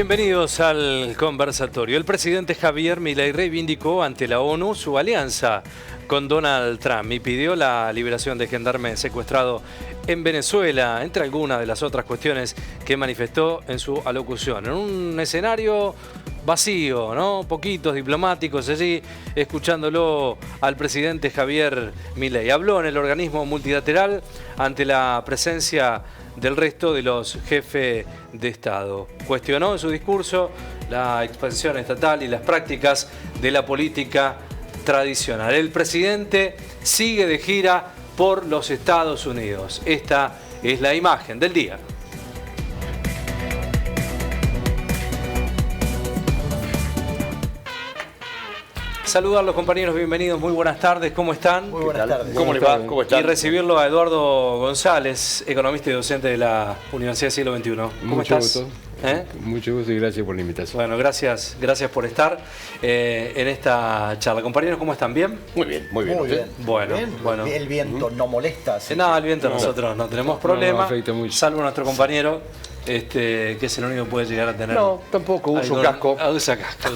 Bienvenidos al conversatorio. El presidente Javier Milei reivindicó ante la ONU su alianza con Donald Trump y pidió la liberación de gendarme secuestrado en Venezuela, entre algunas de las otras cuestiones que manifestó en su alocución. En un escenario vacío, ¿no? Poquitos diplomáticos allí, escuchándolo al presidente Javier Milei. Habló en el organismo multilateral ante la presencia del resto de los jefes de Estado. Cuestionó en su discurso la expansión estatal y las prácticas de la política tradicional. El presidente sigue de gira por los Estados Unidos. Esta es la imagen del día. Saludarlos, compañeros, bienvenidos, muy buenas tardes, ¿cómo están? Muy buenas tardes. ¿Cómo le va? ¿Cómo están? Y recibirlo a Eduardo González, economista y docente de la Universidad del Siglo XXI. ¿Cómo Mucho estás? gusto. ¿Eh? Mucho gusto y gracias por la invitación. Bueno, gracias por estar en esta charla. Compañeros, ¿cómo están? ¿Bien? Muy bien, muy bien. Muy bien. Bueno, Bien. bueno. El viento no molesta. Así Nada, el que- viento nosotros no tenemos problema, afecta mucho. salvo nuestro compañero, que es el único que puede llegar a tener... No, tampoco, uso algún- casco. Usa casco,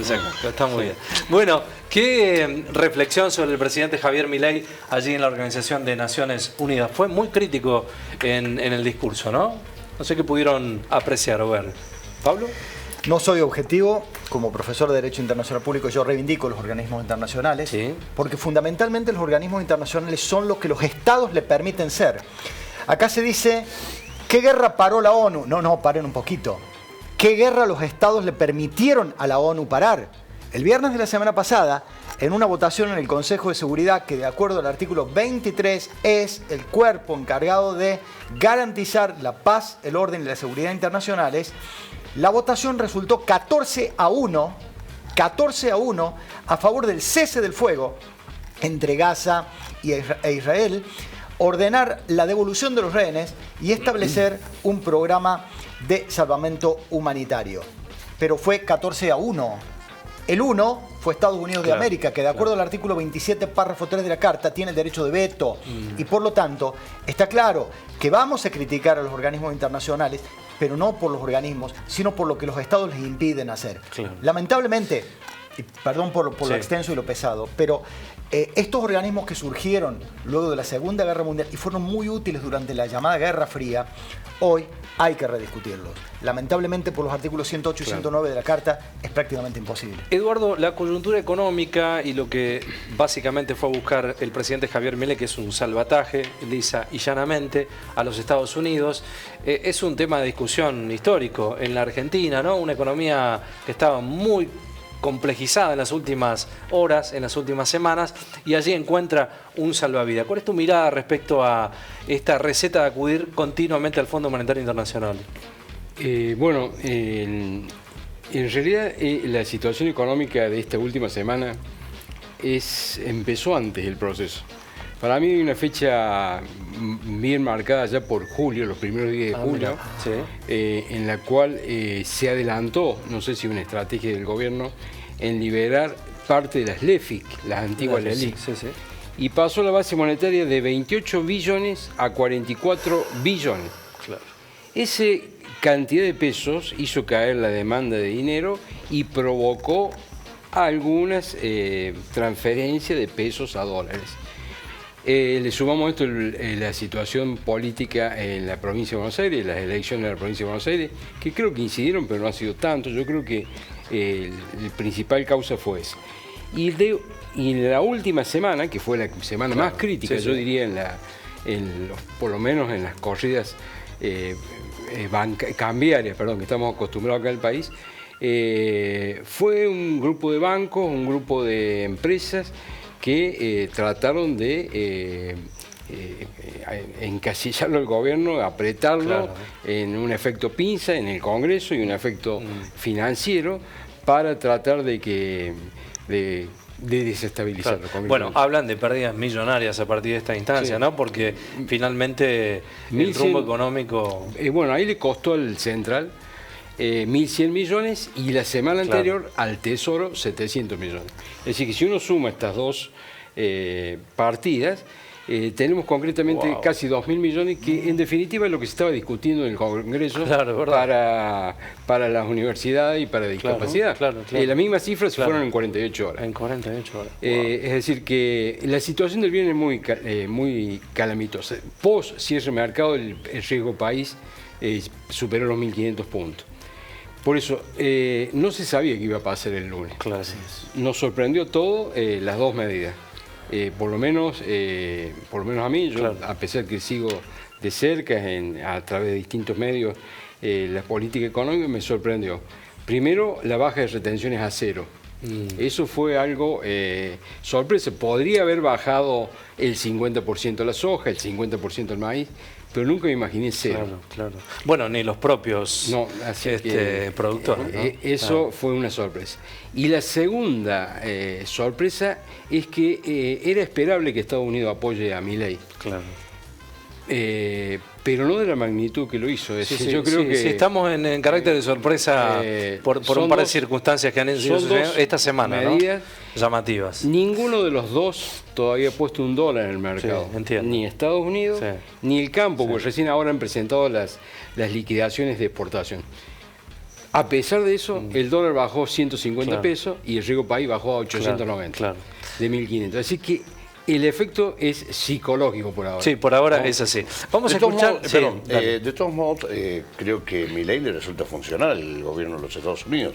está muy bien. Bueno, ¿qué reflexión sobre el presidente Javier Milei allí en la Organización de Naciones Unidas? Fue muy crítico en el discurso, ¿no? No sé qué pudieron apreciar o ver. ¿Pablo? No soy objetivo. Como profesor de Derecho Internacional Público, yo reivindico los organismos internacionales, Sí. porque fundamentalmente los organismos internacionales son los que los estados le permiten ser. Acá se dice, ¿qué guerra paró la ONU? No, paren un poquito. ¿Qué guerra los estados le permitieron a la ONU parar? El viernes de la semana pasada, en una votación en el Consejo de Seguridad, que de acuerdo al artículo 23 es el cuerpo encargado de garantizar la paz, el orden y la seguridad internacionales, la votación resultó 14-1 a favor del cese del fuego entre Gaza e Israel, ordenar la devolución de los rehenes y establecer un programa de salvamento humanitario. Pero fue 14-1. El 1 fue Estados Unidos de Claro, América, que de acuerdo al artículo 27, párrafo 3 de la Carta, tiene el derecho de veto. Y por lo tanto, está claro que vamos a criticar a los organismos internacionales, pero no por los organismos, sino por lo que los estados les impiden hacer. Claro. Lamentablemente, y perdón por Sí. lo extenso y lo pesado, pero estos organismos que surgieron luego de la Segunda Guerra Mundial y fueron muy útiles durante la llamada Guerra Fría, hoy hay que rediscutirlos. Lamentablemente, por los artículos 108 y 109 de la Carta, es prácticamente imposible. Eduardo, la coyuntura económica y lo que básicamente fue a buscar el presidente Javier Milei, que es un salvataje, lisa y llanamente, a los Estados Unidos, es un tema de discusión histórico en la Argentina, ¿no? Una economía que estaba muy complejizada en las últimas horas, en las últimas semanas, y allí encuentra un salvavidas. ¿Cuál es tu mirada respecto a esta receta de acudir continuamente al Fondo Monetario Internacional? Bueno, en realidad la situación económica de esta última semana empezó antes del proceso. Para mí hay una fecha bien marcada ya por julio, los primeros días de julio, Sí. en la cual se adelantó, no sé si una estrategia del gobierno, en liberar parte de las LEFIC, las antiguas LELIC. Sí. Y pasó la base monetaria de 28 billones a 44 billones. Claro. Esa cantidad de pesos hizo caer la demanda de dinero y provocó algunas transferencias de pesos a dólares. Le sumamos esto la situación política en la provincia de Buenos Aires, las elecciones de la provincia de Buenos Aires, que creo que incidieron, pero no ha sido tanto. Yo creo que la principal causa fue esa. Y en la última semana, que fue la semana más crítica, yo diría, por lo menos en las corridas cambiarias, que estamos acostumbrados acá en el país, fue un grupo de bancos, un grupo de empresas que trataron de encasillarlo al gobierno, apretarlo en un efecto pinza en el Congreso y un efecto financiero para tratar de desestabilizarlo. Bueno, hablan de pérdidas millonarias a partir de esta instancia, Sí. ¿no? Porque finalmente el 1100 rumbo económico... bueno, ahí le costó al Central 1.100 millones y la semana anterior al Tesoro 700 millones. Es decir, que si uno suma estas dos partidas, Tenemos concretamente casi 2.000 millones, que en definitiva es lo que se estaba discutiendo en el Congreso para las universidades y para discapacidad. La misma cifra se fueron en 48 horas. En 48 horas. Es decir, que la situación del bien es muy calamitosa. Post cierre de mercado, el riesgo país superó los 1.500 puntos. Por eso, no se sabía qué iba a pasar el lunes. Nos sorprendió todo las dos medidas. Por lo menos a mí, yo, a pesar que sigo de cerca a través de distintos medios la política económica, me sorprendió. Primero, la baja de retenciones a cero. Eso fue algo sorpresa. Podría haber bajado el 50% la soja, el 50% el maíz, pero nunca me imaginé cero. Bueno, ni los propios productores. ¿No? Eso fue una sorpresa. Y la segunda sorpresa es que era esperable que Estados Unidos apoye a Milei. Pero no de la magnitud que lo hizo. Yo creo que estamos en carácter de sorpresa por un par de circunstancias que han sido esta semana, medidas, ¿no? Llamativas. Ninguno de los dos todavía ha puesto $1 en el mercado. Ni Estados Unidos, ni el campo, porque recién ahora han presentado las liquidaciones de exportación. A pesar de eso, el dólar bajó 150 pesos y el riesgo país bajó a 890 de 1.500. Así que el efecto es psicológico por ahora. Sí, por ahora es así. Vamos a escuchar... de todos modos, creo que Milei le resulta funcional el gobierno de los Estados Unidos.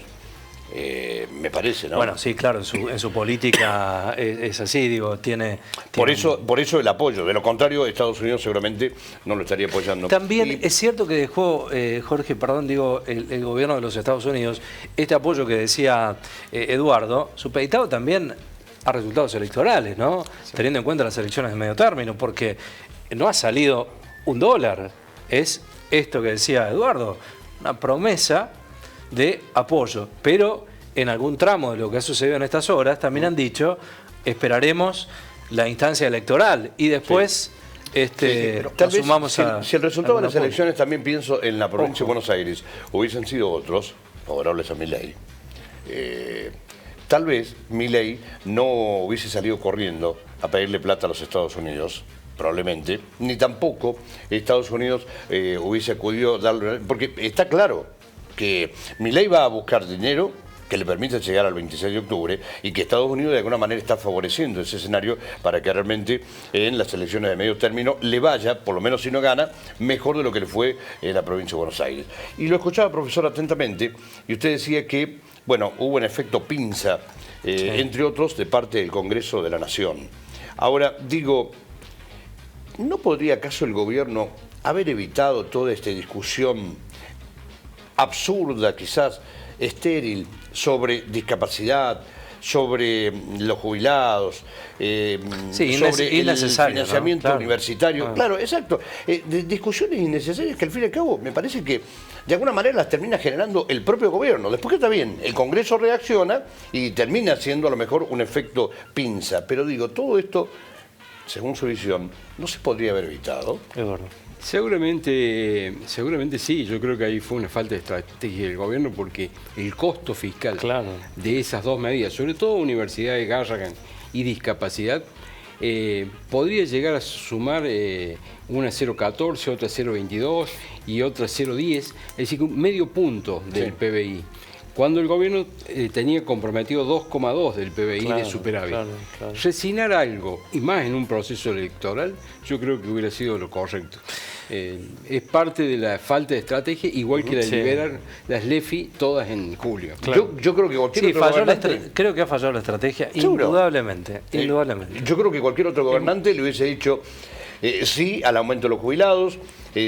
Me parece, ¿no? Bueno, sí, claro, en su política es así, digo, tiene... Por eso el apoyo. De lo contrario, Estados Unidos seguramente no lo estaría apoyando. También es cierto que dejó, Jorge, el gobierno de los Estados Unidos, este apoyo que decía Eduardo, supeditado también a resultados electorales, ¿no? Teniendo en cuenta las elecciones de medio término, porque no ha salido $1. Es esto que decía Eduardo, una promesa de apoyo. Pero en algún tramo de lo que ha sucedido en estas horas también han dicho, esperaremos la instancia electoral y después asumamos si el resultado de las elecciones, también pienso en la provincia de Buenos Aires, hubiesen sido otros, favorables a Milei, tal vez Milei no hubiese salido corriendo a pedirle plata a los Estados Unidos, probablemente, ni tampoco Estados Unidos hubiese acudido a darle... Porque está claro que Milei va a buscar dinero que le permita llegar al 26 de octubre y que Estados Unidos de alguna manera está favoreciendo ese escenario para que realmente en las elecciones de medio término le vaya, por lo menos si no gana, mejor de lo que le fue en la provincia de Buenos Aires. Y lo escuchaba, profesor, atentamente, y usted decía que, bueno, hubo un efecto pinza, entre otros, de parte del Congreso de la Nación. Ahora, digo, ¿no podría acaso el gobierno haber evitado toda esta discusión absurda, quizás estéril, sobre discapacidad, sobre los jubilados, sobre el financiamiento, ¿no? Universitario? Claro, exacto. Discusiones innecesarias que al fin y al cabo me parece que de alguna manera las termina generando el propio gobierno. Después que está bien, el Congreso reacciona y termina siendo a lo mejor un efecto pinza. Pero digo, todo esto, según su visión, ¿no se podría haber evitado? Es verdad. Seguramente sí, yo creo que ahí fue una falta de estrategia del gobierno porque el costo fiscal de esas dos medidas, sobre todo universidad de Garrahan y discapacidad, podría llegar a sumar una 0,14, otra 0,22 y otra 0,10, es decir, medio punto del PBI. Cuando el gobierno tenía comprometido 2,2 del PBI de superávit. Resignar algo, y más en un proceso electoral, yo creo que hubiera sido lo correcto. Es parte de la falta de estrategia, igual que la liberar las LEFI todas en julio. Yo creo que cualquier otro gobernante... creo que ha fallado la estrategia, indudablemente. Yo creo que cualquier otro gobernante le hubiese dicho sí al aumento de los jubilados,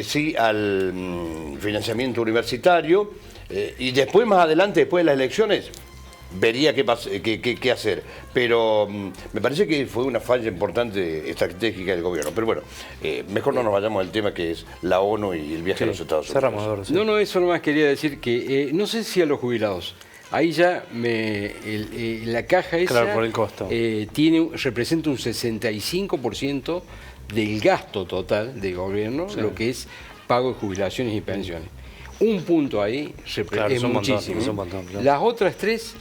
sí al financiamiento universitario, y después, más adelante, después de las elecciones, vería qué hacer. Pero me parece que fue una falla importante estratégica del gobierno. Pero bueno, mejor no nos vayamos al tema que es la ONU y el viaje a los Estados Unidos. No, eso nomás quería decir que, no sé si a los jubilados, ahí ya la caja esa por el costo. Representa un 65% del gasto total del gobierno, lo que es pago de jubilaciones y pensiones. un punto ahí Claro, es es un montón, muchísimo. es un montón, claro. Las otras tres...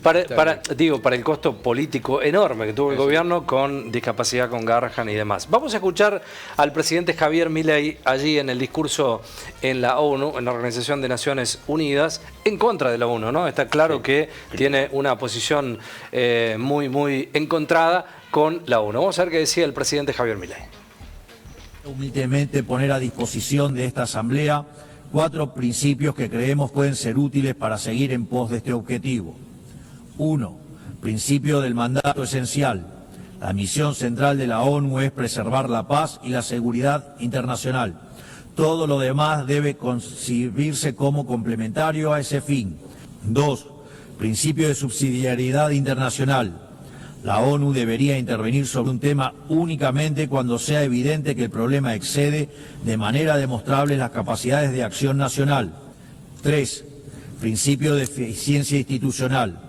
para el costo político enorme que tuvo el gobierno con discapacidad, con Garrahan y demás. Vamos a escuchar al presidente Javier Milei allí en el discurso en la ONU, en la Organización de Naciones Unidas, en contra de la ONU, ¿no? Está claro que tiene una posición muy encontrada con la ONU. Vamos a ver qué decía el presidente Javier Milei. Humildemente poner a disposición de esta Asamblea 4 principios que creemos pueden ser útiles para seguir en pos de este objetivo. 1. Principio del mandato esencial. La misión central de la ONU es preservar la paz y la seguridad internacional. Todo lo demás debe concebirse como complementario a ese fin. 2. Principio de subsidiariedad internacional. La ONU debería intervenir sobre un tema únicamente cuando sea evidente que el problema excede de manera demostrable las capacidades de acción nacional. 3. Principio de eficiencia institucional.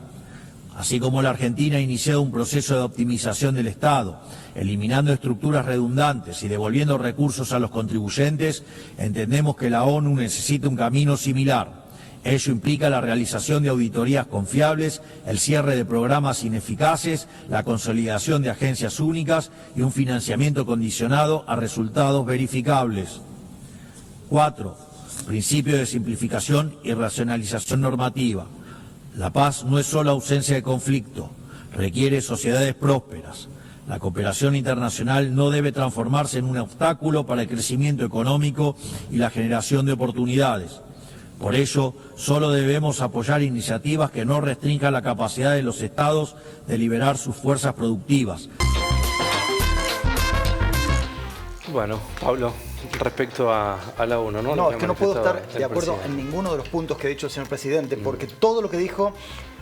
Así como la Argentina ha iniciado un proceso de optimización del Estado, eliminando estructuras redundantes y devolviendo recursos a los contribuyentes, entendemos que la ONU necesita un camino similar. Ello implica la realización de auditorías confiables, el cierre de programas ineficaces, la consolidación de agencias únicas y un financiamiento condicionado a resultados verificables. 4. Principio de simplificación y racionalización normativa. La paz no es solo ausencia de conflicto, requiere sociedades prósperas. La cooperación internacional no debe transformarse en un obstáculo para el crecimiento económico y la generación de oportunidades. Por ello, solo debemos apoyar iniciativas que no restrinjan la capacidad de los Estados de liberar sus fuerzas productivas. Bueno, Pablo, respecto a la ONU, ¿no? No, es que no puedo estar de acuerdo en ninguno de los puntos que ha dicho el señor presidente, porque todo lo que dijo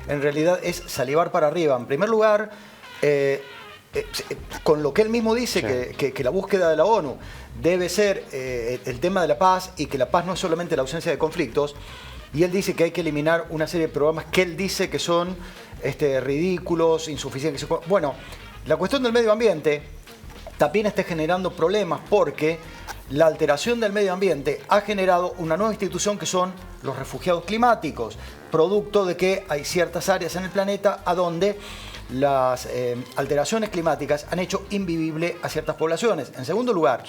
en realidad es salivar para arriba. En primer lugar, con lo que él mismo dice, que la búsqueda de la ONU debe ser el tema de la paz y que la paz no es solamente la ausencia de conflictos, y él dice que hay que eliminar una serie de programas que él dice que son ridículos, insuficientes. Bueno, la cuestión del medio ambiente también está generando problemas porque la alteración del medio ambiente ha generado una nueva institución que son los refugiados climáticos, producto de que hay ciertas áreas en el planeta a donde las alteraciones climáticas han hecho invivible a ciertas poblaciones. En segundo lugar,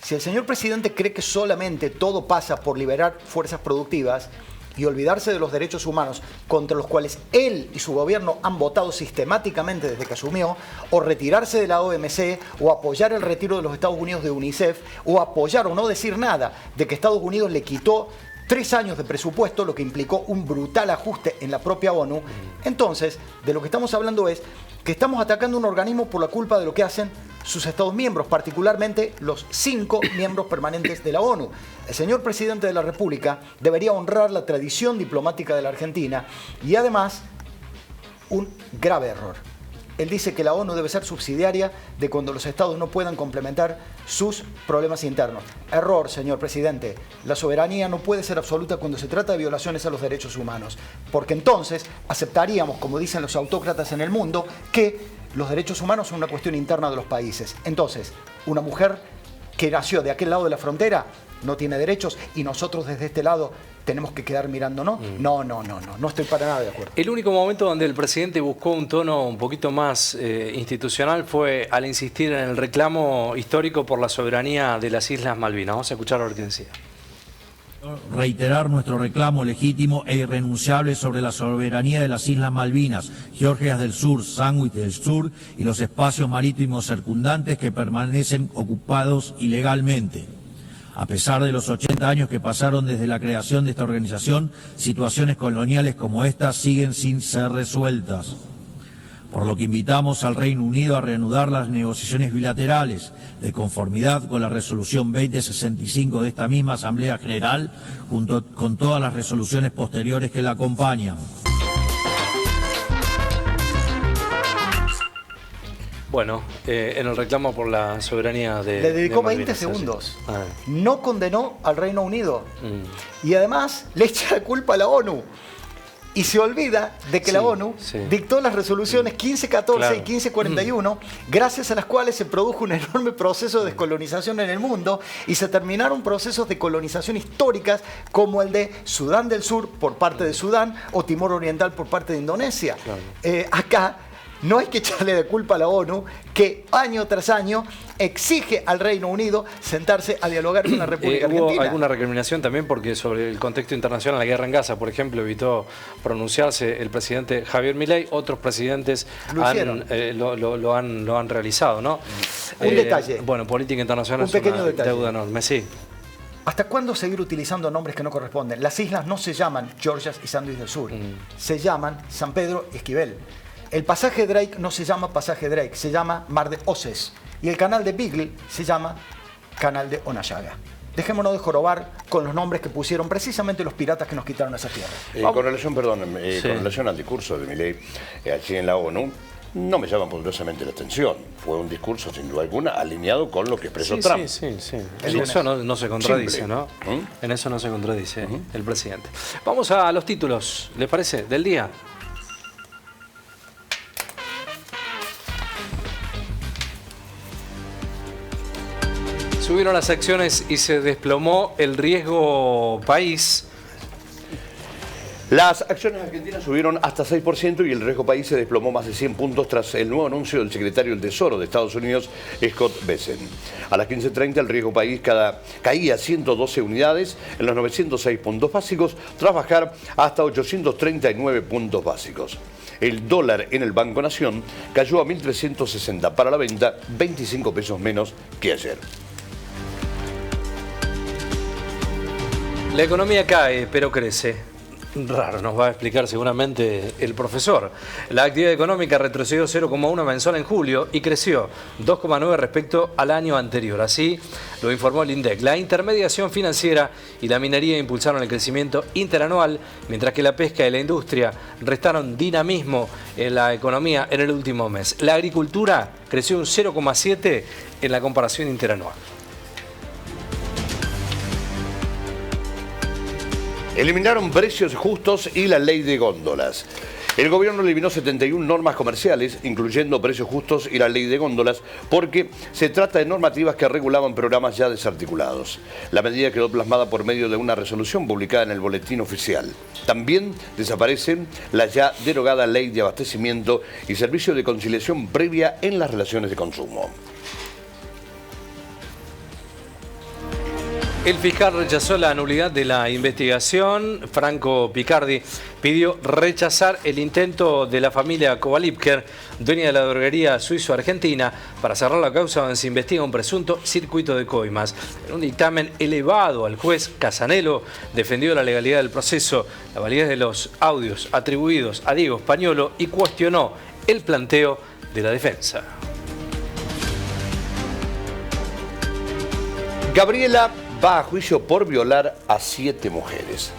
si el señor presidente cree que solamente todo pasa por liberar fuerzas productivas y olvidarse de los derechos humanos contra los cuales él y su gobierno han votado sistemáticamente desde que asumió, o retirarse de la OMC, o apoyar el retiro de los Estados Unidos de UNICEF, o apoyar o no decir nada de que Estados Unidos le quitó 3 años de presupuesto, lo que implicó un brutal ajuste en la propia ONU. Entonces, de lo que estamos hablando es que estamos atacando un organismo por la culpa de lo que hacen sus Estados miembros, particularmente los 5 miembros permanentes de la ONU. El señor presidente de la República debería honrar la tradición diplomática de la Argentina y además un grave error. Él dice que la ONU debe ser subsidiaria de cuando los estados no puedan complementar sus problemas internos. Error, señor presidente. La soberanía no puede ser absoluta cuando se trata de violaciones a los derechos humanos, porque entonces aceptaríamos, como dicen los autócratas en el mundo, que los derechos humanos son una cuestión interna de los países. Entonces, una mujer que nació de aquel lado de la frontera no tiene derechos y nosotros desde este lado tenemos que quedar mirando, ¿no? No estoy para nada de acuerdo. El único momento donde el presidente buscó un tono un poquito más institucional fue al insistir en el reclamo histórico por la soberanía de las Islas Malvinas. Vamos a escuchar a ver qué decía. Reiterar nuestro reclamo legítimo e irrenunciable sobre la soberanía de las Islas Malvinas, Georgias del Sur, Sandwich del Sur y los espacios marítimos circundantes que permanecen ocupados ilegalmente. A pesar de los 80 años que pasaron desde la creación de esta organización, situaciones coloniales como esta siguen sin ser resueltas. Por lo que invitamos al Reino Unido a reanudar las negociaciones bilaterales de conformidad con la resolución 2065 de esta misma Asamblea General, junto con todas las resoluciones posteriores que la acompañan. Bueno, en el reclamo por la soberanía de Le dedicó de Malvinas, 20 segundos. Ah. No condenó al Reino Unido. Y además le echa la culpa a la ONU. y se olvida de que la ONU dictó las resoluciones 1514 y 1541, gracias a las cuales se produjo un enorme proceso de descolonización en el mundo y se terminaron procesos de colonización históricas como el de Sudán del Sur por parte de Sudán o Timor Oriental por parte de Indonesia. Acá no hay que echarle de culpa a la ONU, que año tras año exige al Reino Unido sentarse a dialogar con la República Argentina. Hubo alguna recriminación también porque sobre el contexto internacional, la guerra en Gaza, por ejemplo, evitó pronunciarse el presidente Javier Milei, otros presidentes lo han realizado, ¿no? Un detalle. Bueno, política internacional es una deuda enorme, sí. ¿Hasta cuándo seguir utilizando nombres que no corresponden? Las islas no se llaman Georgias y Sandwich del Sur, se llaman San Pedro y Esquivel. El pasaje Drake no se llama pasaje Drake, se llama Mar de Oces. Y el canal de Beagle se llama Canal de Onayaga. Dejémonos de jorobar con los nombres que pusieron precisamente los piratas que nos quitaron esa tierra. Con relación al discurso de Milei allí en la ONU, no me llama poderosamente la atención. Fue un discurso, sin duda alguna, alineado con lo que expresó Trump. Sí. En eso no se contradice, ¿no? En eso no se contradice el presidente. Vamos a los títulos, ¿les parece? Del día. Subieron las acciones y se desplomó el riesgo país. Las acciones argentinas subieron hasta 6% y el riesgo país se desplomó más de 100 puntos tras el nuevo anuncio del secretario del Tesoro de Estados Unidos, Scott Bessent. A las 15:30 el riesgo país caía 112 unidades en los 906 puntos básicos, tras bajar hasta 839 puntos básicos. El dólar en el Banco Nación cayó a 1.360 para la venta, 25 pesos menos que ayer. La economía cae, pero crece. Raro, nos va a explicar seguramente el profesor. La actividad económica retrocedió 0,1 mensual en julio y creció 2,9 respecto al año anterior. Así lo informó el INDEC. La intermediación financiera y la minería impulsaron el crecimiento interanual, mientras que la pesca y la industria restaron dinamismo en la economía en el último mes. La agricultura creció un 0,7 en la comparación interanual. Eliminaron precios justos y la ley de góndolas. El gobierno eliminó 71 normas comerciales, incluyendo precios justos y la ley de góndolas, porque se trata de normativas que regulaban programas ya desarticulados. La medida quedó plasmada por medio de una resolución publicada en el Boletín Oficial. También desaparecen la ya derogada ley de abastecimiento y servicio de conciliación previa en las relaciones de consumo. El fiscal rechazó la nulidad de la investigación. Franco Picardi pidió rechazar el intento de la familia Kovalipker, dueña de la droguería suizo-argentina, para cerrar la causa donde se investiga un presunto circuito de coimas. En un dictamen elevado al juez Casanelo, defendió la legalidad del proceso, la validez de los audios atribuidos a Diego Españolo y cuestionó el planteo de la defensa. Gabriela va a juicio por violar a 7 mujeres.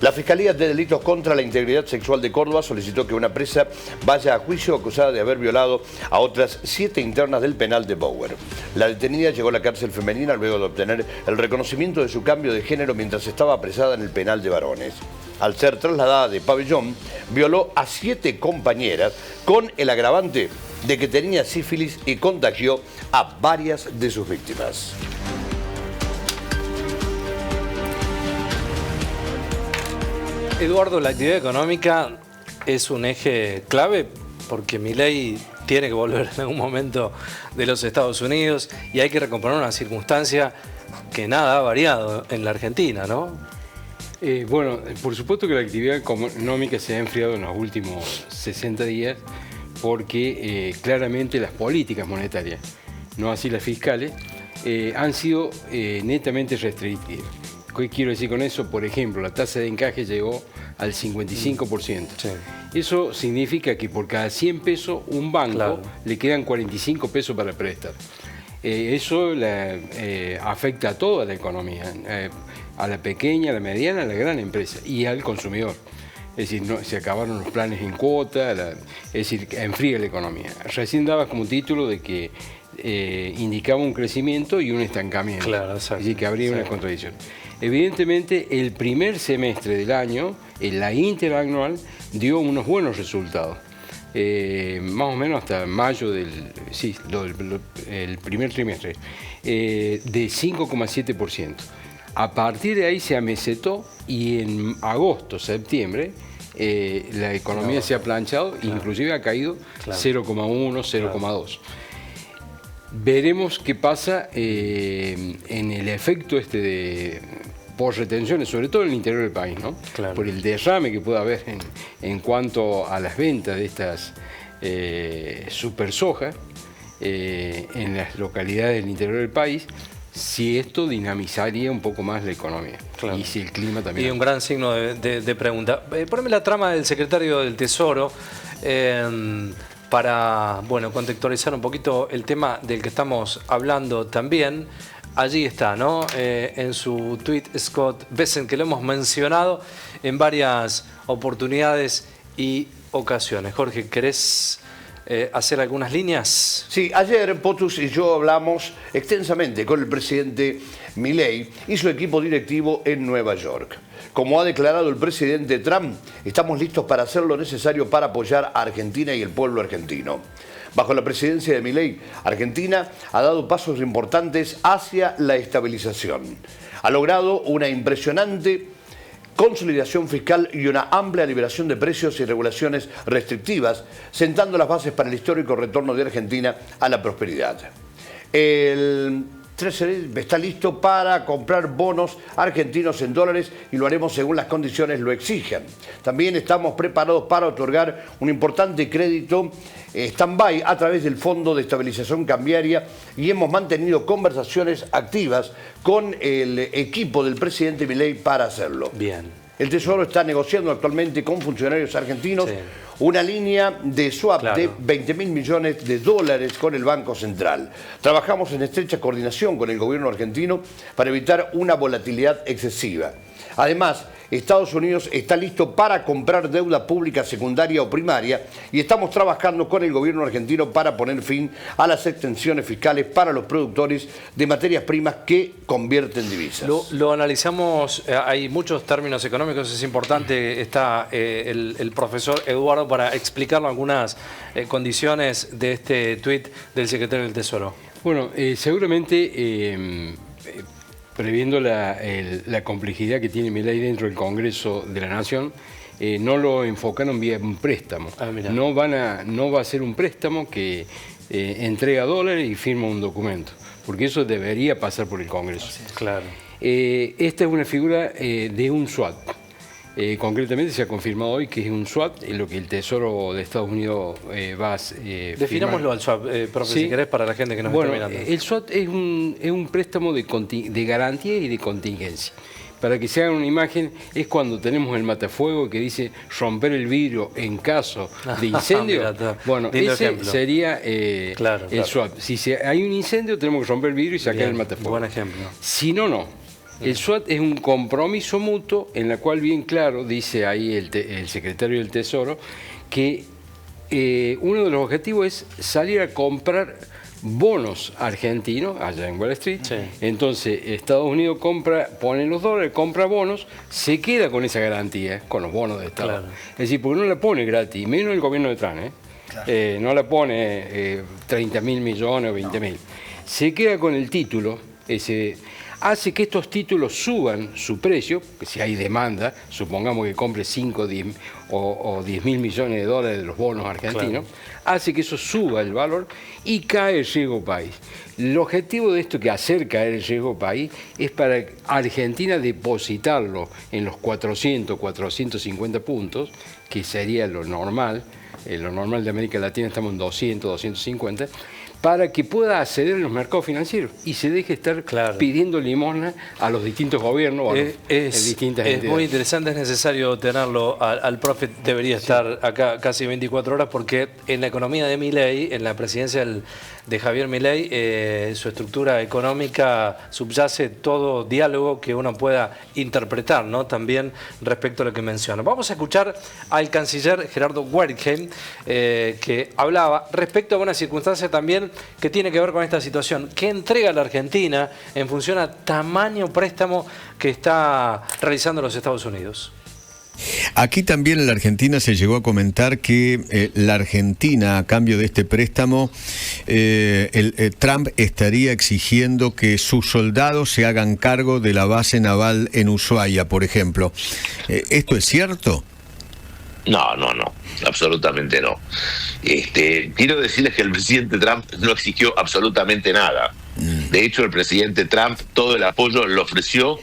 La Fiscalía de Delitos contra la Integridad Sexual de Córdoba solicitó que una presa vaya a juicio acusada de haber violado a otras 7 internas del penal de Bower. La detenida llegó a la cárcel femenina luego de obtener el reconocimiento de su cambio de género mientras estaba apresada en el penal de varones. Al ser trasladada de pabellón, violó a 7 compañeras con el agravante de que tenía sífilis y contagió a varias de sus víctimas. Eduardo, la actividad económica es un eje clave porque Milei tiene que volver en algún momento de los Estados Unidos y hay que recomponer una circunstancia que nada ha variado en la Argentina, ¿no? Bueno, por supuesto que la actividad económica se ha enfriado en los últimos 60 días porque claramente las políticas monetarias, no así las fiscales, han sido netamente restrictivas. ¿Qué quiero decir con eso? Por ejemplo, la tasa de encaje llegó al 55%. Sí. Eso significa que por cada 100 pesos un banco le quedan 45 pesos para prestar. Eso afecta a toda la economía, a la pequeña, a la mediana, a la gran empresa y al consumidor. Es decir, se acabaron los planes en cuota, es decir, enfría la economía. Recién dabas como título de que indicaba un crecimiento y un estancamiento. Claro, exacto. Es decir, que habría una contradicción. Evidentemente, el primer semestre del año la interanual dio unos buenos resultados. Más o menos hasta mayo el primer trimestre, de 5,7%. A partir de ahí se amesetó y en agosto, septiembre, la economía se ha planchado, inclusive ha caído 0,1, 0,2. Veremos qué pasa en el efecto por retenciones, sobre todo en el interior del país, ¿no? Por el derrame que puede haber en cuanto a las ventas de estas super soja en las localidades del interior del país, si esto dinamizaría un poco más la economía. Y si el clima también. Y un gran signo de pregunta. Poneme la trama del secretario del Tesoro para contextualizar un poquito el tema del que estamos hablando también. Allí está, ¿no? En su tweet Scott Bessent, que lo hemos mencionado en varias oportunidades y ocasiones. Jorge, ¿querés hacer algunas líneas? Sí, ayer Potus y yo hablamos extensamente con el presidente Milei y su equipo directivo en Nueva York. Como ha declarado el presidente Trump, estamos listos para hacer lo necesario para apoyar a Argentina y el pueblo argentino. Bajo la presidencia de Milei, Argentina ha dado pasos importantes hacia la estabilización. Ha logrado una impresionante consolidación fiscal y una amplia liberación de precios y regulaciones restrictivas, sentando las bases para el histórico retorno de Argentina a la prosperidad. El Treasury está listo para comprar bonos argentinos en dólares y lo haremos según las condiciones lo exijan. También estamos preparados para otorgar un importante crédito stand-by a través del Fondo de Estabilización Cambiaria y hemos mantenido conversaciones activas con el equipo del presidente Milei para hacerlo. Bien. El Tesoro está negociando actualmente con funcionarios argentinos una línea de swap de 20.000 millones de dólares con el Banco Central. Trabajamos en estrecha coordinación con el gobierno argentino para evitar una volatilidad excesiva. Además, Estados Unidos está listo para comprar deuda pública secundaria o primaria y estamos trabajando con el gobierno argentino para poner fin a las extensiones fiscales para los productores de materias primas que convierten divisas. Lo analizamos, hay muchos términos económicos, es importante, está el profesor Eduardo para explicarnos algunas condiciones de este tuit del secretario del Tesoro. Bueno, seguramente previendo la complejidad que tiene Milei dentro del Congreso de la Nación, no lo enfocaron vía un préstamo. No va a ser un préstamo que entrega dólares y firma un documento, porque eso debería pasar por el Congreso. Claro. Esta es una figura de un swap. Concretamente se ha confirmado hoy que es un swap, lo que el Tesoro de Estados Unidos va a Definámoslo al swap, profe, si querés, para la gente que nos está mirando. El swap es un préstamo de garantía y de contingencia. Para que se hagan una imagen, es cuando tenemos el matafuego que dice romper el vidrio en caso de incendio. Bueno, ese ejemplo sería el swap. Si hay un incendio, tenemos que romper el vidrio y sacar el matafuego. Buen ejemplo. Si no, no. El swap es un compromiso mutuo en la cual bien claro dice ahí el secretario del Tesoro que uno de los objetivos es salir a comprar bonos argentinos allá en Wall Street. Entonces Estados Unidos pone los dólares, compra bonos, se queda con esa garantía, con los bonos de Estado. Es decir, porque no la pone gratis, menos el gobierno de Trump, no la pone 30.000 millones o 20.000. Se queda con el título, hace que estos títulos suban su precio, que si hay demanda, supongamos que compre 5 o 10.000 millones de dólares de los bonos argentinos, hace que eso suba el valor y cae el riesgo país. El objetivo de esto que hacer caer el riesgo país es para Argentina depositarlo en los 400, 450 puntos, que sería lo normal de América Latina estamos en 200, 250, para que pueda acceder a los mercados financieros y se deje estar pidiendo limosna a los distintos gobiernos o a distintas entidades. Es muy interesante, es necesario tenerlo. Al profe debería estar acá casi 24 horas porque en la economía de Milei, en la presidencia de Javier Milei, su estructura económica subyace todo diálogo que uno pueda interpretar, ¿no? También respecto a lo que menciona. Vamos a escuchar al canciller Gerardo Wertheim, que hablaba respecto a una circunstancia también que tiene que ver con esta situación. ¿Qué entrega la Argentina en función a tamaño préstamo que está realizando los Estados Unidos? Aquí también en la Argentina se llegó a comentar que la Argentina, a cambio de este préstamo, Trump estaría exigiendo que sus soldados se hagan cargo de la base naval en Ushuaia, por ejemplo. ¿Esto es cierto? No, absolutamente no. Quiero decirles que el presidente Trump no exigió absolutamente nada. De hecho, el presidente Trump todo el apoyo lo ofreció.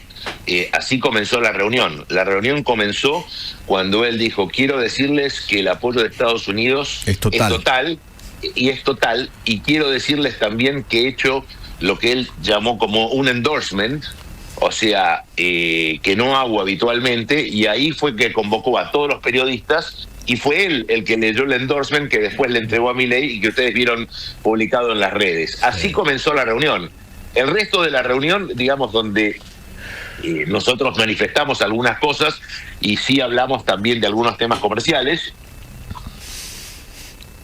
Así comenzó la reunión. La reunión comenzó cuando él dijo: quiero decirles que el apoyo de Estados Unidos es total, y quiero decirles también que he hecho lo que él llamó como un endorsement, o sea, que no hago habitualmente, y ahí fue que convocó a todos los periodistas, y fue él el que leyó el endorsement que después le entregó a Milei y que ustedes vieron publicado en las redes. Así comenzó la reunión. El resto de la reunión, digamos, donde nosotros manifestamos algunas cosas y sí hablamos también de algunos temas comerciales,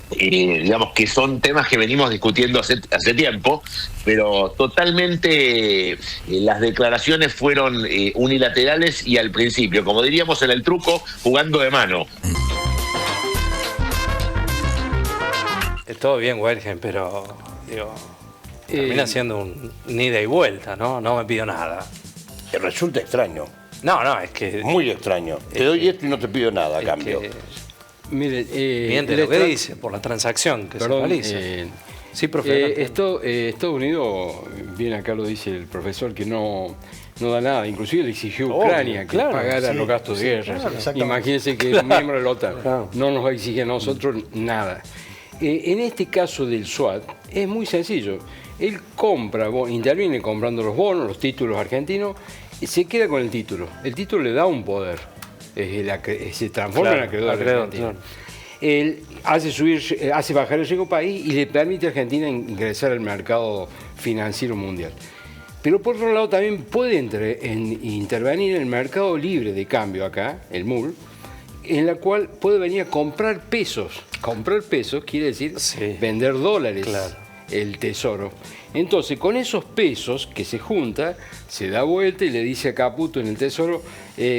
digamos que son temas que venimos discutiendo hace tiempo, pero totalmente las declaraciones fueron unilaterales y al principio, como diríamos en el truco, jugando de mano. Todo bien, Wergen, pero digo, termina siendo un ida y vuelta, ¿no? No me pido nada. Resulta extraño. No, es que... Muy extraño. Te doy esto y no te pido nada a cambio. Miren, miente lo que dice, por la transacción que se realiza. Sí, profe. Estados Unidos, bien acá lo dice el profesor, que no da nada. Inclusive le exigió a Ucrania que pagara los gastos de guerra. Claro, imagínense que es miembro de la OTAN. No nos exige a nosotros nada. En este caso del SWAT es muy sencillo. Él interviene comprando los bonos, los títulos argentinos, y se queda con el título. El título le da un poder. Se transforma en acreedor argentino. Claro. Él hace bajar el riesgo país y le permite a Argentina ingresar al mercado financiero mundial. Pero por otro lado también puede intervenir en el mercado libre de cambio acá, el MUL, en la cual puede venir a comprar pesos. Comprar pesos quiere decir vender dólares, el tesoro. Entonces, con esos pesos que se junta, se da vuelta y le dice a Caputo en el tesoro: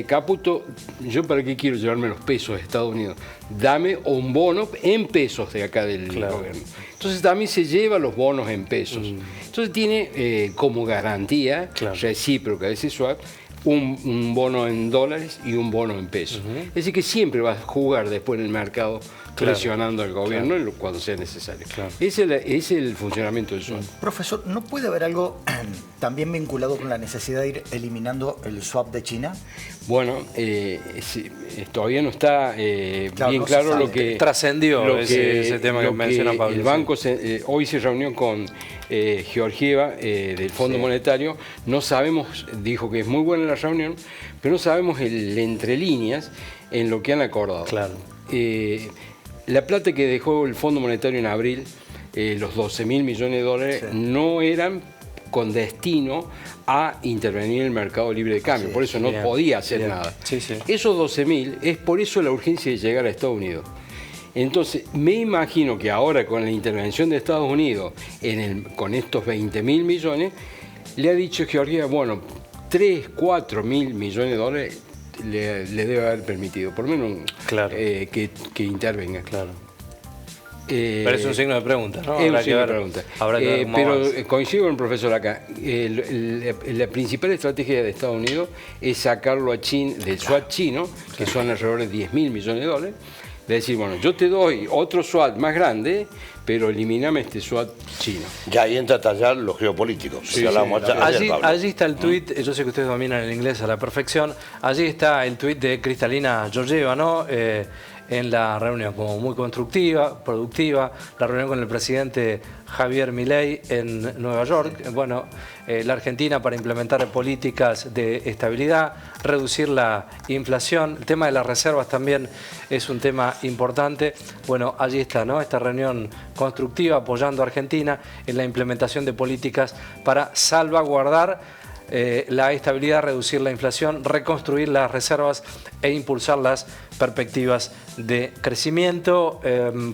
Caputo, ¿yo para qué quiero llevarme los pesos de Estados Unidos? Dame un bono en pesos de acá del gobierno. Entonces también se lleva los bonos en pesos. Entonces tiene como garantía recíproca de ese swap un bono en dólares y un bono en pesos. Es decir, que siempre va a jugar después en el mercado presionando al gobierno cuando sea necesario. Ese es el funcionamiento del swap. Profesor, ¿no puede haber algo también vinculado con la necesidad de ir eliminando el swap de China? Bueno, todavía no está bien claro lo que... Trascendió ese tema que menciona Pablo. El banco hoy se reunió con Georgieva del Fondo Monetario. No sabemos, dijo que es muy buena la reunión, pero no sabemos el entre líneas en lo que han acordado. La plata que dejó el Fondo Monetario en abril, los 12.000 millones de dólares, no eran con destino a intervenir en el mercado libre de cambio, por eso no podía hacer nada. Esos 12.000 es por eso la urgencia de llegar a Estados Unidos. Entonces, me imagino que ahora con la intervención de Estados Unidos con estos 20.000 millones, le ha dicho Georgia, bueno, 3-4 mil millones de dólares le debe haber permitido, por lo menos que intervenga. Pero es un signo de pregunta, ¿no? Es un signo de pregunta. Pero coincido con el profesor acá. La principal estrategia de Estados Unidos es sacarlo a China, del SWAT chino, que son alrededor de 10.000 millones de dólares. De decir, bueno, yo te doy otro SWAT más grande, pero elimíname este SWAT chino. Ya ahí entra a tallar lo geopolítico. Allí está el tuit, yo sé que ustedes dominan el inglés a la perfección, allí está el tuit de Kristalina Georgieva, ¿no? En la reunión, como muy constructiva, productiva, la reunión con el presidente Javier Milei en Nueva York. Bueno, la Argentina para implementar políticas de estabilidad, reducir la inflación. El tema de las reservas también es un tema importante. Bueno, allí está, ¿no? Esta reunión constructiva apoyando a Argentina en la implementación de políticas para salvaguardar la estabilidad, reducir la inflación, reconstruir las reservas e impulsar las perspectivas de crecimiento.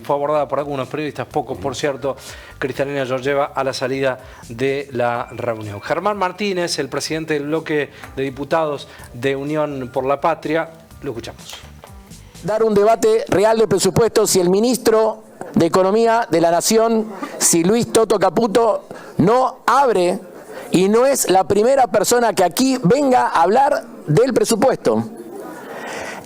Fue abordada por algunos periodistas, pocos por cierto, Kristalina Georgieva a la salida de la reunión. Germán Martínez, el presidente del bloque de diputados de Unión por la Patria, Lo escuchamos. Dar un debate real de presupuesto si el ministro de Economía de la Nación, si Luis Toto Caputo no abre y no es la primera persona que aquí venga a hablar del presupuesto.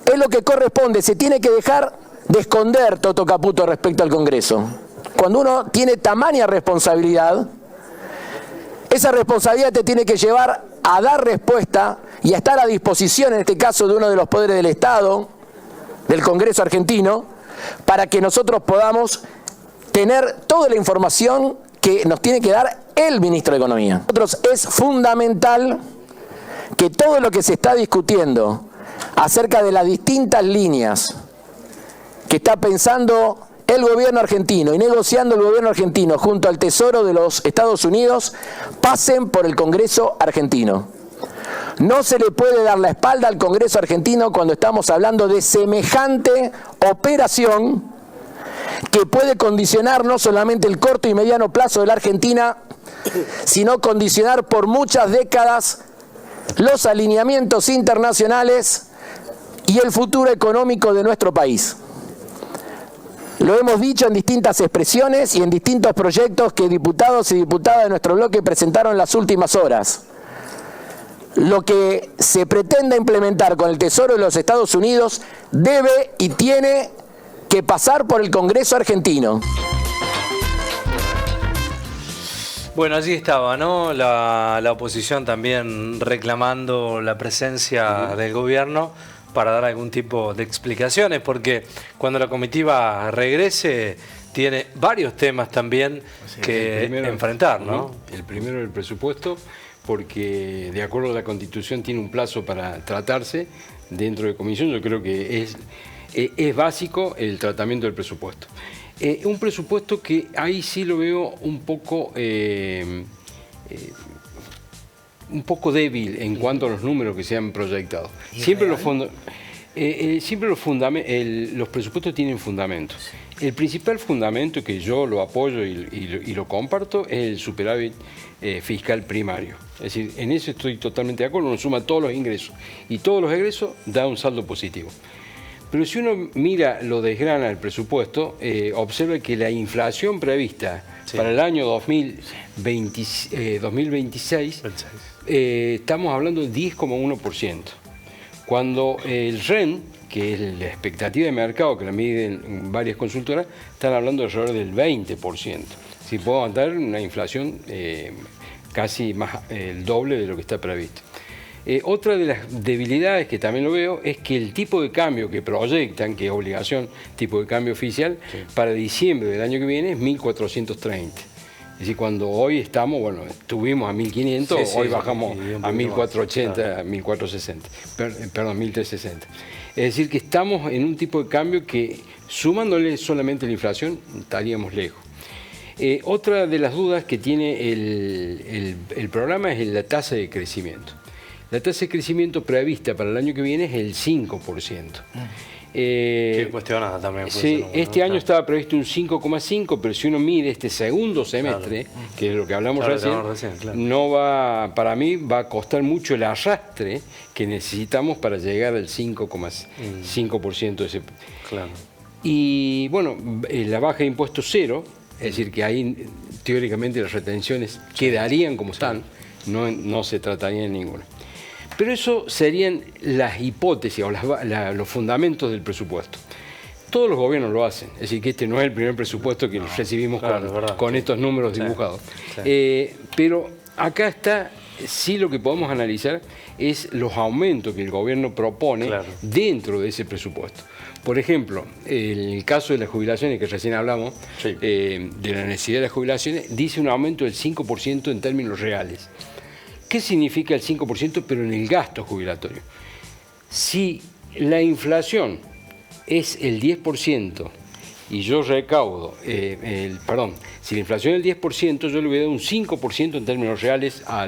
Es lo que corresponde, se tiene que dejar de esconder Toto Caputo respecto al Congreso. Cuando uno tiene tamaña responsabilidad, esa responsabilidad te tiene que llevar a dar respuesta y a estar a disposición, en este caso, de uno de los poderes del Estado, del Congreso argentino, para que nosotros podamos tener toda la información que nos tiene que dar el ministro de Economía. Nosotros es fundamental que todo lo que se está discutiendo acerca de las distintas líneas que está pensando el gobierno argentino y negociando el gobierno argentino junto al Tesoro de los Estados Unidos pasen por el Congreso argentino. No se le puede dar la espalda al Congreso argentino cuando estamos hablando de semejante operación que puede condicionar no solamente el corto y mediano plazo de la Argentina, sino condicionar por muchas décadas los alineamientos internacionales y el futuro económico de nuestro país. Lo hemos dicho en distintas expresiones y en distintos proyectos que diputados y diputadas de nuestro bloque presentaron en las últimas horas. Lo que se pretende implementar con el Tesoro de los Estados Unidos debe y tiene que pasar por el Congreso argentino. Bueno, allí estaba, ¿no? La oposición también reclamando la presencia del gobierno para dar algún tipo de explicaciones, porque cuando la comitiva regrese tiene varios temas también que enfrentar, ¿no? El primero, el presupuesto, porque de acuerdo a la Constitución tiene un plazo para tratarse dentro de comisión. Yo creo que es básico el tratamiento del presupuesto. Un presupuesto que ahí sí lo veo un poco débil en cuanto a los números que se han proyectado. Siempre los presupuestos tienen fundamentos. El principal fundamento, que yo lo apoyo y lo comparto, es el superávit fiscal primario. Es decir, en eso estoy totalmente de acuerdo. Uno suma todos los ingresos y todos los egresos da un saldo positivo. Pero si uno mira, lo desgrana el presupuesto, observa que la inflación prevista para el año 2026 estamos hablando del 10,1%. Cuando el REN, que es la expectativa de mercado que la miden varias consultoras, están hablando de alrededor del 20%. Si podemos dar una inflación casi más el doble de lo que está previsto. Otra de las debilidades que también lo veo es que el tipo de cambio que proyectan, que es obligación, tipo de cambio oficial, para diciembre del año que viene es 1.430. Es decir, cuando hoy estamos, bueno, estuvimos a 1.500, hoy bajamos a 1.480, 1.460, perdón, 1.360. Es decir, que estamos en un tipo de cambio que, sumándole solamente la inflación, estaríamos lejos. Otra de las dudas que tiene el programa es la tasa de crecimiento. La tasa de crecimiento prevista para el año que viene es el 5%. Qué cuestionada también. Sí, este año estaba previsto un 5,5, pero si uno mide este segundo semestre, que es lo que hablamos recién, no va, para mí va a costar mucho el arrastre que necesitamos para llegar al 5,5% de ese. Claro. Y bueno, la baja de impuestos cero, es decir, que ahí teóricamente las retenciones quedarían como están, no se trataría de ninguna. Pero eso serían las hipótesis o los fundamentos del presupuesto. Todos los gobiernos lo hacen, es decir, que este no es el primer presupuesto que recibimos con estos números dibujados. Pero acá está, sí, lo que podemos analizar es los aumentos que el gobierno propone dentro de ese presupuesto. Por ejemplo, el caso de las jubilaciones que recién hablamos, de la necesidad de las jubilaciones, dice un aumento del 5% en términos reales. ¿Qué significa el 5% pero en el gasto jubilatorio? Si la inflación es el 10% y yo recaudo, si la inflación es el 10%, yo le voy a dar un 5% en términos reales a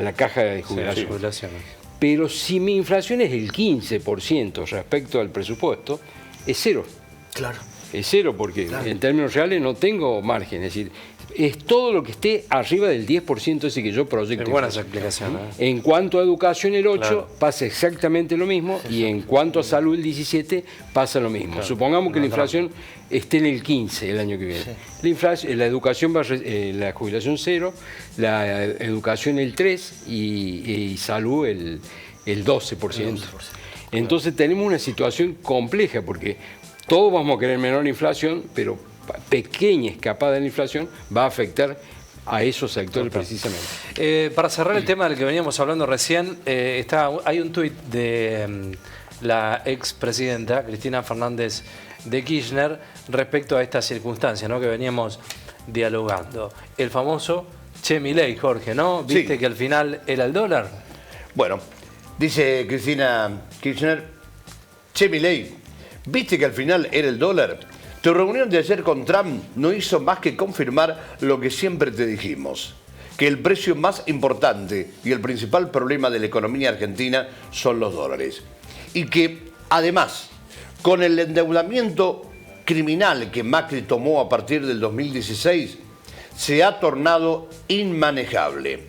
la caja de jubilación. Pero si mi inflación es el 15% respecto al presupuesto, es cero. Claro. Es cero porque en términos reales no tengo margen, es decir, es todo lo que esté arriba del 10% ese que yo proyecto. Es buena esa explicación. En cuanto a educación, el 8 Claro. pasa exactamente lo mismo, y en cuanto a salud, el 17 pasa lo mismo. Claro. Supongamos que la inflación esté en el 15 el año que viene. La educación va la jubilación 0, la educación el 3 y salud el 12%. Entonces tenemos una situación compleja porque todos vamos a querer menor inflación, pero pequeña escapada de la inflación va a afectar a esos sectores precisamente. Para cerrar el tema del que veníamos hablando recién, hay un tuit de la expresidenta Cristina Fernández de Kirchner respecto a esta circunstancia, ¿no?, que veníamos dialogando. El famoso Che Milei, Jorge, ¿no? ¿Viste que al final era el dólar? Bueno, dice Cristina Kirchner, Che Milei, ¿viste que al final era el dólar? Tu reunión de ayer con Trump no hizo más que confirmar lo que siempre te dijimos, que el precio más importante y el principal problema de la economía argentina son los dólares. Y que, además, con el endeudamiento criminal que Macri tomó a partir del 2016, se ha tornado inmanejable.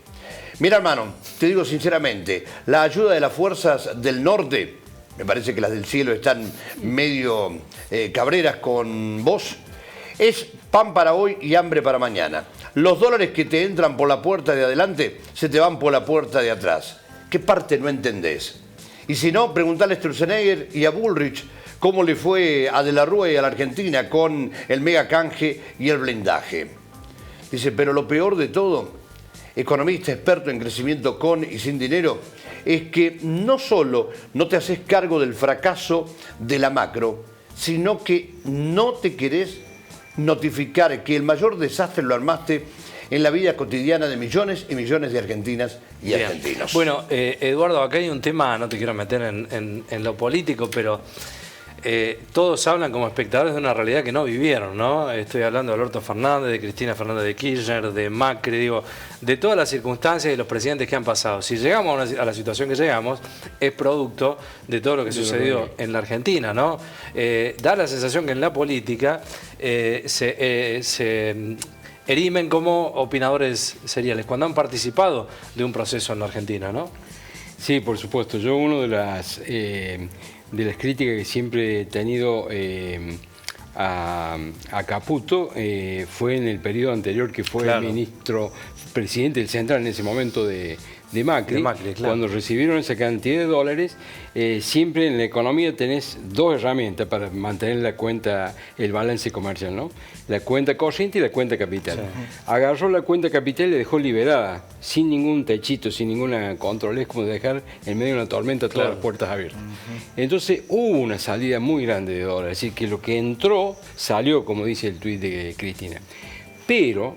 Mira, hermano, te digo sinceramente, la ayuda de las fuerzas del norte, me parece que las del cielo están medio cabreras con vos, es pan para hoy y hambre para mañana. Los dólares que te entran por la puerta de adelante se te van por la puerta de atrás. ¿Qué parte no entendés? Y si no, preguntale a Sturzenegger y a Bullrich cómo le fue a De la Rúa y a la Argentina con el mega canje y el blindaje. Dice, pero lo peor de todo, economista experto en crecimiento con y sin dinero, es que no solo no te haces cargo del fracaso de la macro, sino que no te querés notificar que el mayor desastre lo armaste en la vida cotidiana de millones y millones de argentinas y argentinos. Bueno, Eduardo, acá hay un tema, no te quiero meter en lo político, pero todos hablan como espectadores de una realidad que no vivieron, ¿no? Estoy hablando de Alberto Fernández, de Cristina Fernández de Kirchner, de Macri, digo, de todas las circunstancias y los presidentes que han pasado. Si llegamos a la situación que llegamos, es producto de todo lo que sucedió en la Argentina, ¿no? Da la sensación que en la política se erimen como opinadores seriales, cuando han participado de un proceso en la Argentina, ¿no? Sí, por supuesto. Yo uno de las críticas que siempre he tenido a Caputo fue en el periodo anterior, que fue el presidente del Central en ese momento de Macri, claro. Cuando recibieron esa cantidad de dólares, siempre en la economía tenés dos herramientas para mantener la cuenta, el balance comercial, ¿no? La cuenta corriente y la cuenta capital. Sí. Agarró la cuenta capital y la dejó liberada, sin ningún techito, sin ninguna control. Es como dejar en medio de una tormenta todas las puertas abiertas. Entonces hubo una salida muy grande de dólares, es decir, que lo que entró salió, como dice el tuit de Cristina. Pero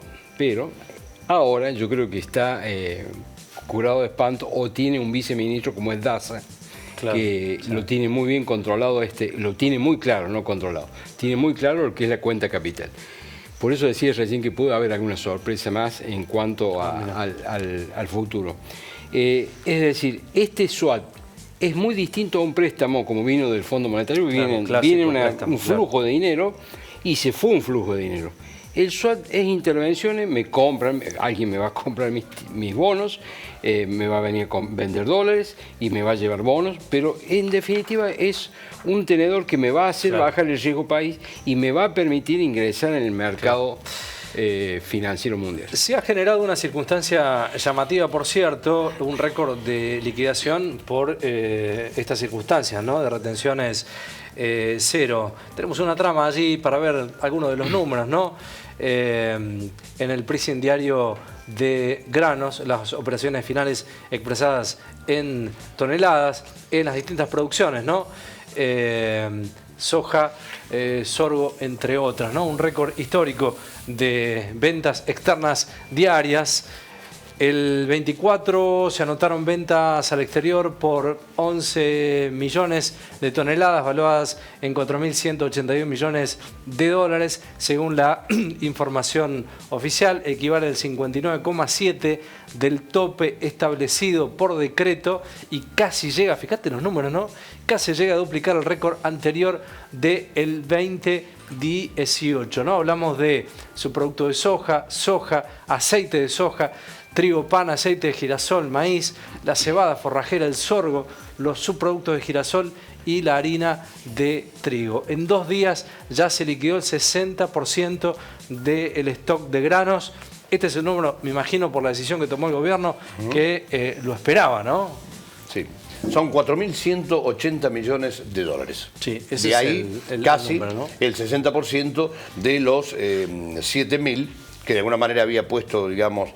ahora yo creo que está curado de espanto, o tiene un viceministro como es Daza, que lo tiene muy bien controlado, lo tiene muy claro, no controlado, tiene muy claro lo que es la cuenta capital. Por eso decía recién que pudo haber alguna sorpresa más en cuanto al futuro. Es decir, este swap es muy distinto a un préstamo como vino del Fondo Monetario, viene un flujo de dinero y se fue un flujo de dinero. El swap es intervenciones, alguien me va a comprar mis bonos, me va a venir a vender dólares y me va a llevar bonos, pero en definitiva es un tenedor que me va a hacer bajar el riesgo país y me va a permitir ingresar en el mercado financiero mundial. Se ha generado una circunstancia llamativa, por cierto, un récord de liquidación por estas circunstancias, ¿no? De retenciones cero. Tenemos una trama allí para ver algunos de los números, ¿no? En el pricing diario de granos, las operaciones finales expresadas en toneladas en las distintas producciones, ¿no? Soja, sorgo, entre otras, ¿no? Un récord histórico de ventas externas diarias. El 24 se anotaron ventas al exterior por 11 millones de toneladas, valuadas en 4.181 millones de dólares, según la información oficial, equivale al 59,7% del tope establecido por decreto y casi llega, fíjate los números, ¿no? Casi llega a duplicar el récord anterior del 2018, ¿no? Hablamos de subproducto de soja, aceite de soja, trigo, pan, aceite de girasol, maíz, la cebada forrajera, el sorgo, los subproductos de girasol y la harina de trigo. En 2 días ya se liquidó el 60% del stock de granos. Este es el número, me imagino, por la decisión que tomó el gobierno, que lo esperaba, ¿no? Sí. Son 4.180 millones de dólares. Sí, ese de es ahí el casi número, ¿no? el 60% de los 7.000 que de alguna manera había puesto, digamos,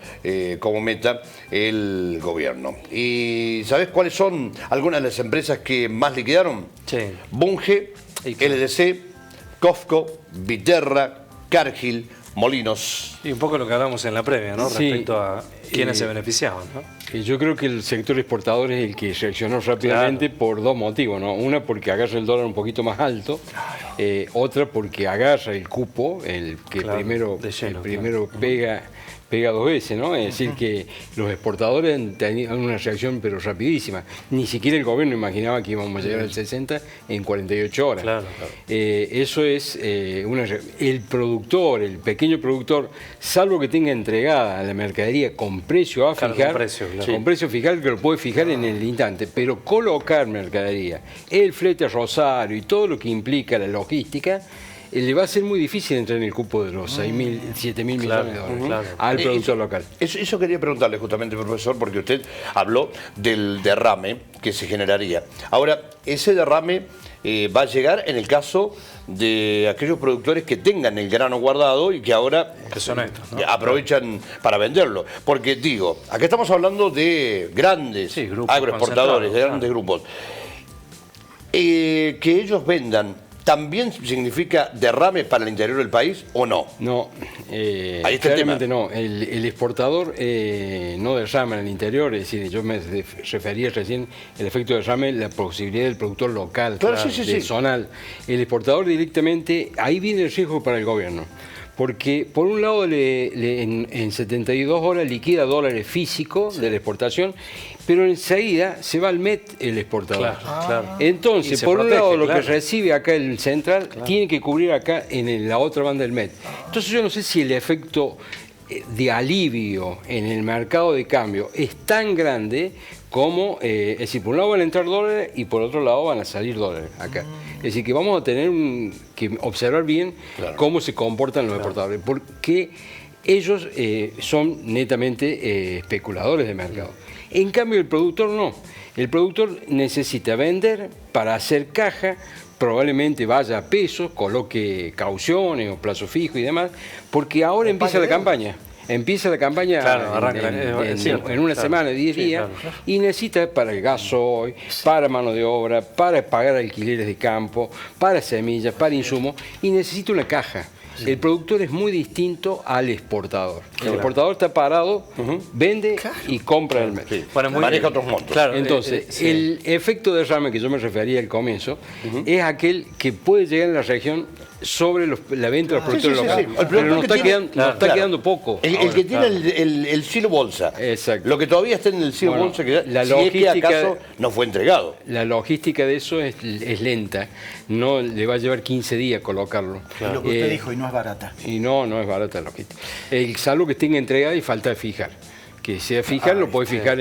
como meta el gobierno. ¿Y sabes cuáles son algunas de las empresas que más liquidaron? Sí. Bunge, LDC, Cofco, Viterra, Cargill, Molinos. Y un poco lo que hablamos en la previa, ¿no? Sí. Respecto a quiénes se beneficiaban, ¿no? Yo creo que el sector exportador es el que reaccionó rápidamente por 2 motivos, ¿no? Una, porque agarra el dólar un poquito más alto, otra, porque agarra el cupo, el que primero pega 2 veces, ¿no? Es decir, que los exportadores han tenido una reacción pero rapidísima. Ni siquiera el gobierno imaginaba que íbamos a llegar al 60 en 48 horas. Claro. Eso es el productor, el pequeño productor, salvo que tenga entregada la mercadería con precio a fijar, con precio fijar, que lo puede fijar en el instante, pero colocar mercadería, el flete a Rosario y todo lo que implica la logística, le va a ser muy difícil entrar en el cupo de los 6.000, 7.000 millones de dólares al productor local. Eso quería preguntarle justamente, profesor, porque usted habló del derrame que se generaría. Ahora, ese derrame va a llegar en el caso de aquellos productores que tengan el grano guardado y que ahora que son estos, ¿no? aprovechan para venderlo. Porque digo, acá estamos hablando de grandes grupos agroexportadores, de grandes grupos. Que ellos vendan, ¿también significa derrame para el interior del país o no? No, Ahí está claramente el tema. no. El exportador no derrama en el interior, es decir, yo me refería recién el efecto de derrame, la posibilidad del productor local, Claro, sí. zonal. El exportador directamente, ahí viene el riesgo para el gobierno. Porque por un lado en 72 horas liquida dólares físicos de la exportación, pero enseguida se va al MET el exportador. Claro. Entonces, por un lado, lo que recibe acá el central tiene que cubrir acá en la otra banda del MET. Entonces yo no sé si el efecto de alivio en el mercado de cambio es tan grande como, es decir, por un lado van a entrar dólares y por otro lado van a salir dólares acá. Es decir, que vamos a tener que observar bien cómo se comportan los exportadores, porque ellos son netamente especuladores de mercado. En cambio, el productor no. El productor necesita vender para hacer caja, probablemente vaya a pesos, coloque cauciones o plazo fijo y demás, porque ahora empieza la campaña. Empieza la campaña en una semana, 10 días, y necesita para el gasoil, para mano de obra, para pagar alquileres de campo, para semillas, para insumos, y necesita una caja. El productor es muy distinto al exportador. El exportador está parado, vende y compra el mes. Maneja otros montos. Entonces, el efecto de derrame que yo me refería al comienzo es aquel que puede llegar en la región sobre la venta de los productores locales. Pero nos está quedando poco. El que tiene el silo bolsa. Exacto. Lo que todavía está en el silo bolsa, que si es que acaso no fue entregado. La logística de eso es lenta. No le va a llevar 15 días colocarlo. Es lo que usted dijo, y no es barata. Y no es barata la logística. Salvo que tenga entregada y falta de fijar. Que sea fijar, lo puede fijar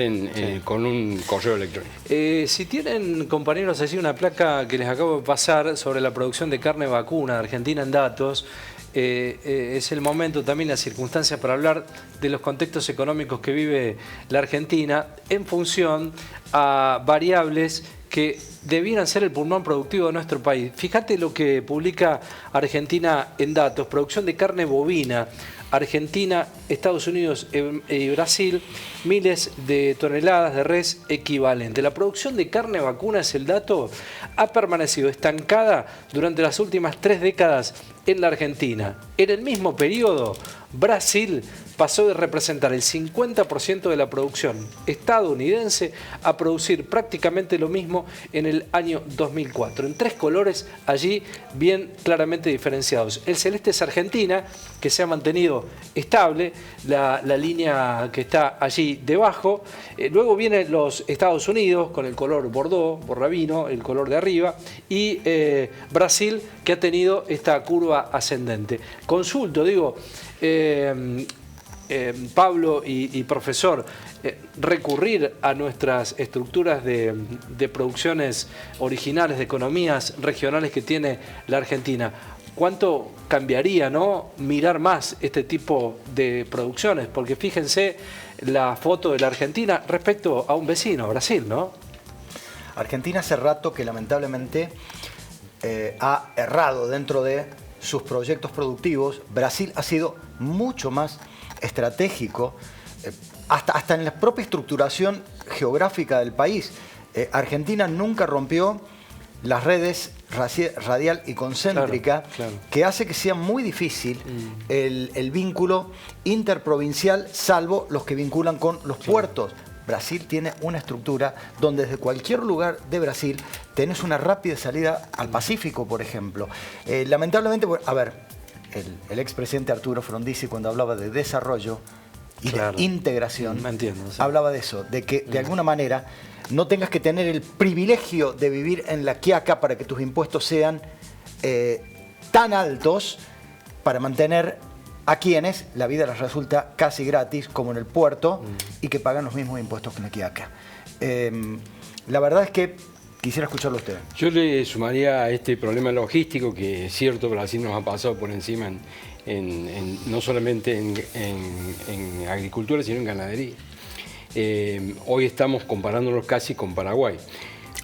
con un correo electrónico. Si tienen, compañeros, así una placa que les acabo de pasar sobre la producción de carne vacuna de Argentina en datos, es el momento también, la circunstancia para hablar de los contextos económicos que vive la Argentina en función a variables que debieran ser el pulmón productivo de nuestro país. Fíjate lo que publica Argentina en datos, producción de carne bovina. Argentina, Estados Unidos y Brasil, miles de toneladas de res equivalente. La producción de carne vacuna, es el dato, ha permanecido estancada durante las últimas 3 décadas en la Argentina. En el mismo periodo, Brasil pasó de representar el 50% de la producción estadounidense a producir prácticamente lo mismo en el año 2004, en 3 colores allí bien claramente diferenciados. El celeste es Argentina, que se ha mantenido estable, la línea que está allí debajo. Luego vienen los Estados Unidos con el color Bordeaux, borrabino, el color de arriba, y Brasil, que ha tenido esta curva ascendente. Consulto, digo, Pablo y profesor, recurrir a nuestras estructuras de producciones originales, de economías regionales que tiene la Argentina, ¿cuánto cambiaría, no, mirar más este tipo de producciones? Porque fíjense la foto de la Argentina respecto a un vecino, Brasil, ¿no? Argentina hace rato que lamentablemente ha errado dentro de sus proyectos productivos. Brasil ha sido mucho más estratégico, hasta en la propia estructuración geográfica del país. Argentina nunca rompió las redes radial y concéntrica, claro. Que hace que sea muy difícil el vínculo interprovincial, salvo los que vinculan con los puertos. Brasil tiene una estructura donde desde cualquier lugar de Brasil tenés una rápida salida al Pacífico, por ejemplo. Lamentablemente, a ver, el expresidente Arturo Frondizi, cuando hablaba de desarrollo y de integración, hablaba de eso, de que de alguna manera no tengas que tener el privilegio de vivir en la Quiaca para que tus impuestos sean tan altos para mantener a quienes la vida les resulta casi gratis, como en el puerto, y que pagan los mismos impuestos que en la Quiaca. La verdad es que quisiera escucharlo a usted. Yo le sumaría a este problema logístico que es cierto, Brasil nos ha pasado por encima no solamente en agricultura, sino en ganadería. Hoy estamos comparándonos casi con Paraguay.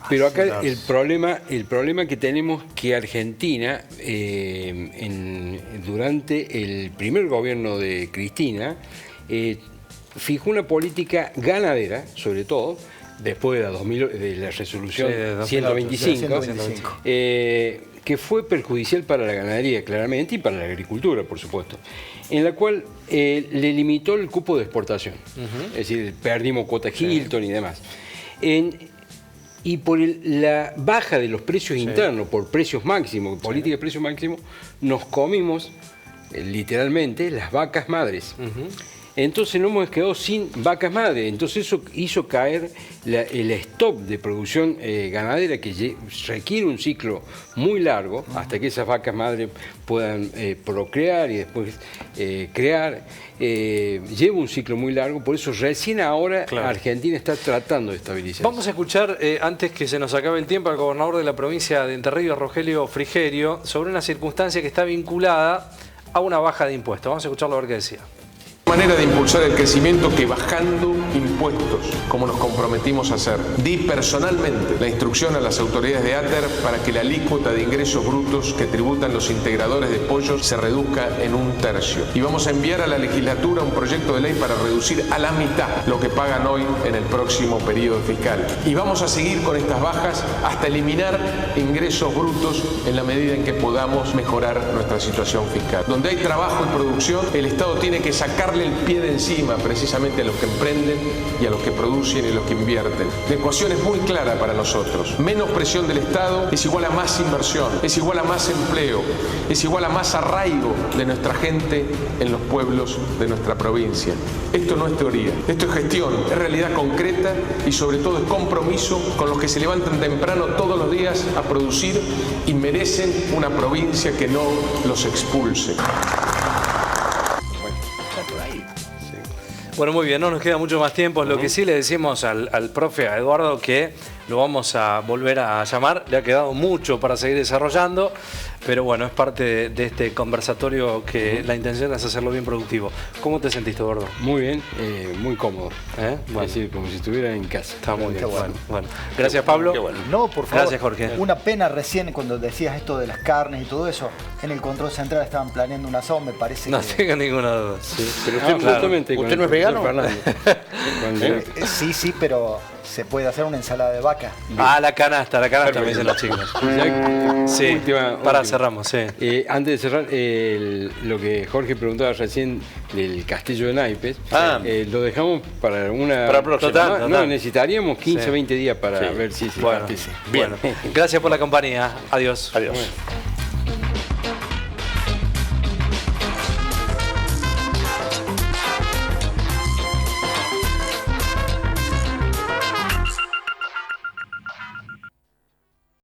Pero acá el problema que tenemos que Argentina, durante el primer gobierno de Cristina, fijó una política ganadera, sobre todo, después de la resolución 125, que fue perjudicial para la ganadería, claramente, y para la agricultura, por supuesto, en la cual le limitó el cupo de exportación. Es decir, perdimos cuota Hilton y demás. Y por la baja de los precios internos, por precios máximos, política de precios máximos, nos comimos literalmente las vacas madres. Entonces nos hemos quedado sin vacas madres. Entonces eso hizo caer el stock de producción ganadera, que requiere un ciclo muy largo hasta que esas vacas madres puedan procrear y después crear. Lleva un ciclo muy largo, por eso recién ahora Argentina está tratando de estabilizar. Vamos a escuchar, antes que se nos acabe el tiempo, al gobernador de la provincia de Entre Ríos, Rogelio Frigerio, sobre una circunstancia que está vinculada a una baja de impuestos. Vamos a escucharlo a ver qué decía. Manera de impulsar el crecimiento que bajando impuestos, como nos comprometimos a hacer. Di personalmente la instrucción a las autoridades de ATER para que la alícuota de ingresos brutos que tributan los integradores de pollos se reduzca en 1/3. Y vamos a enviar a la legislatura un proyecto de ley para reducir a la mitad lo que pagan hoy en el próximo periodo fiscal. Y vamos a seguir con estas bajas hasta eliminar ingresos brutos en la medida en que podamos mejorar nuestra situación fiscal. Donde hay trabajo y producción, el Estado tiene que sacarle el pie de encima precisamente a los que emprenden y a los que producen y a los que invierten. La ecuación es muy clara para nosotros. Menos presión del Estado es igual a más inversión, es igual a más empleo, es igual a más arraigo de nuestra gente en los pueblos de nuestra provincia. Esto no es teoría, esto es gestión, es realidad concreta y sobre todo es compromiso con los que se levantan temprano todos los días a producir y merecen una provincia que no los expulse. Bueno, muy bien, no nos queda mucho más tiempo. Lo que sí le decimos al profe, a Eduardo, que lo vamos a volver a llamar. Le ha quedado mucho para seguir desarrollando, pero bueno, es parte de este conversatorio que la intención es hacerlo bien productivo. ¿Cómo te sentiste, Eduardo? Muy bien, muy cómodo. Bueno. Es decir, como si estuviera en casa. Está muy bien. Bueno. Gracias, Pablo. No, por favor. Gracias, Jorge. Una pena recién cuando decías esto de las carnes y todo eso. En el control central estaban planeando un asado, me parece. No tengo ninguna duda. Sí, pero justamente ¿Usted no es vegano? Sí, pero se puede hacer una ensalada de vaca. La canasta me dicen los chicos. Sí, para cerramos, sí. Antes de cerrar, lo que Jorge preguntaba recién del castillo de naipes, lo dejamos para una... Para la próxima. Total. No, necesitaríamos 15 o Sí. 20 días para ver si Bueno, existe. Bien. Gracias por la compañía. Adiós. Adiós.